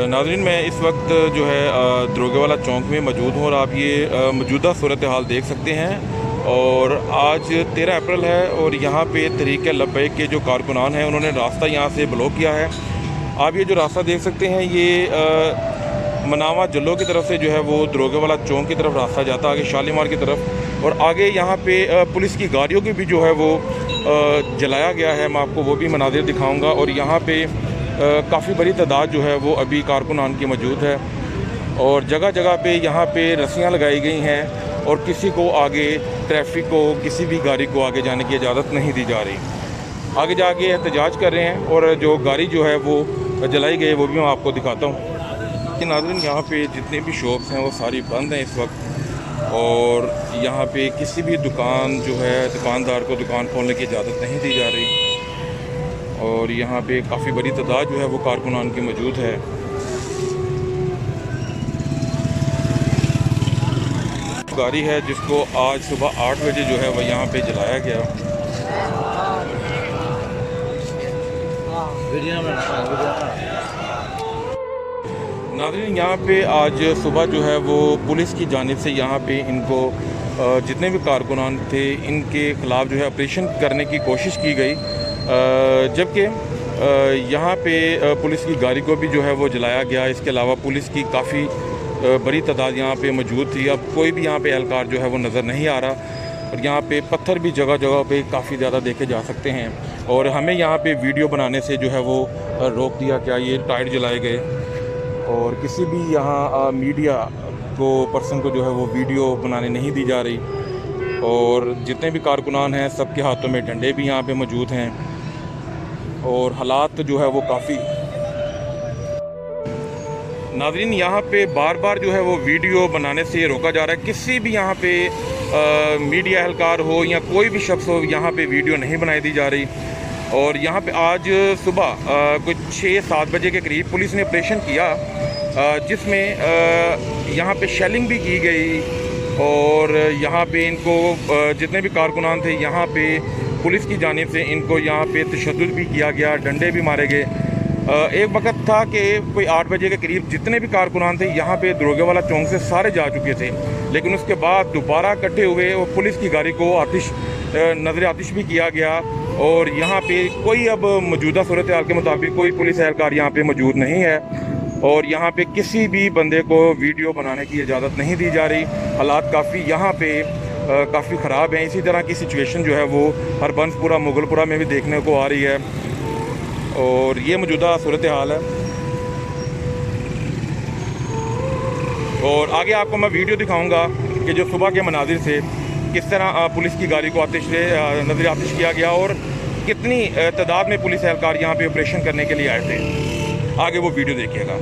नाज़रीन, मैं इस वक्त जो है दरोगेवाला चौक में मौजूद हूँ और आप ये मौजूदा सूरत हाल देख सकते हैं। और आज 13 अप्रैल है और यहाँ पे तहरीक लब्बैक के जो कारकुनान हैं उन्होंने रास्ता यहाँ से ब्लॉक किया है। आप ये जो रास्ता देख सकते हैं ये मनावा जल्लो की तरफ से जो है वो दरोगेवाला चौक की तरफ रास्ता जाता है, आगे शालीमार की तरफ। और आगे यहाँ पे पुलिस की गाड़ियों की भी जो है वो जलाया गया है। मैं आपको वो भी मनाजिर दिखाऊँगा। और यहाँ पे काफ़ी बड़ी तादाद जो है वो अभी कारकुनान की मौजूद है और जगह जगह पे यहाँ पे रस्सियाँ लगाई गई हैं और किसी को आगे ट्रैफिक को, किसी भी गाड़ी को आगे जाने की इजाज़त नहीं दी जा रही। आगे जाके एहतजाज कर रहे हैं और जो गाड़ी जो है वो जलाई गई वो भी मैं आपको दिखाता हूँ। नाज़रीन, यहाँ पे जितने भी शॉप्स हैं वो सारी बंद हैं इस वक्त और यहाँ पे किसी भी दुकान जो है दुकानदार को दुकान खोलने की इजाज़त नहीं दी जा रही। और यहाँ पे काफ़ी बड़ी तादाद जो है वो कारकुनान की मौजूद है। गाड़ी है जिसको आज सुबह 8 बजे जो है वह यहाँ पे जलाया गया। नाज़रीन, यहाँ पे आज सुबह जो है वो पुलिस की जानिब से यहाँ पे इनको जितने भी कारकुनान थे इनके ख़िलाफ़ जो है ऑपरेशन करने की कोशिश की गई, जबकि यहाँ पे पुलिस की गाड़ी को भी जो है वो जलाया गया। इसके अलावा पुलिस की काफ़ी बड़ी तादाद यहाँ पे मौजूद थी। अब कोई भी यहाँ पे एहलकार जो है वो नज़र नहीं आ रहा और यहाँ पे पत्थर भी जगह जगह पे काफ़ी ज़्यादा देखे जा सकते हैं। और हमें यहाँ पे वीडियो बनाने से जो है वो रोक दिया गया। ये टायर जलाए गए और किसी भी यहाँ मीडिया को पर्सन को जो है वो वीडियो बनाने नहीं दी जा रही। और जितने भी कारकुनान हैं सबके हाथों में डंडे भी यहाँ पे मौजूद हैं और हालात जो है वो काफ़ी। नाज़रीन, यहाँ पे बार बार जो है वो वीडियो बनाने से रोका जा रहा है। किसी भी यहाँ पे मीडिया एहलकार हो या कोई भी शख्स हो, यहाँ पे वीडियो नहीं बनाई दी जा रही। और यहाँ पे आज सुबह कुछ 6-7 बजे के करीब पुलिस ने ऑपरेशन किया जिसमें यहाँ पे शेलिंग भी की गई और यहाँ पे इनको जितने भी कारकुनान थे यहाँ पे पुलिस की जानिब से इनको यहाँ पे तशद्दुद भी किया गया, डंडे भी मारे गए। एक वक्त था कि कोई 8 बजे के करीब जितने भी कारकुनान थे यहाँ पे दरोगेवाला चौक से सारे जा चुके थे, लेकिन उसके बाद दोबारा इकट्ठे हुए और पुलिस की गाड़ी को नज़र आतिश भी किया गया। और यहाँ पे कोई अब मौजूदा सूरत हाल के मुताबिक कोई पुलिस एहलकार यहाँ पे मौजूद नहीं है और यहाँ पे किसी भी बंदे को वीडियो बनाने की इजाज़त नहीं दी जा रही। हालात काफ़ी यहाँ पे काफ़ी ख़राब हैं। इसी तरह की सिचुएशन जो है वो हरबंसपुरा, मुगलपुरा में भी देखने को आ रही है और ये मौजूदा सूरत हाल है। और आगे आपको मैं वीडियो दिखाऊंगा कि जो सुबह के मनाजिर से किस तरह पुलिस की गाड़ी को नज़र आतिश किया गया और कितनी तादाद में पुलिस एहलकार यहाँ पे ऑपरेशन करने के लिए आए थे। आगे वो वीडियो देखिएगा।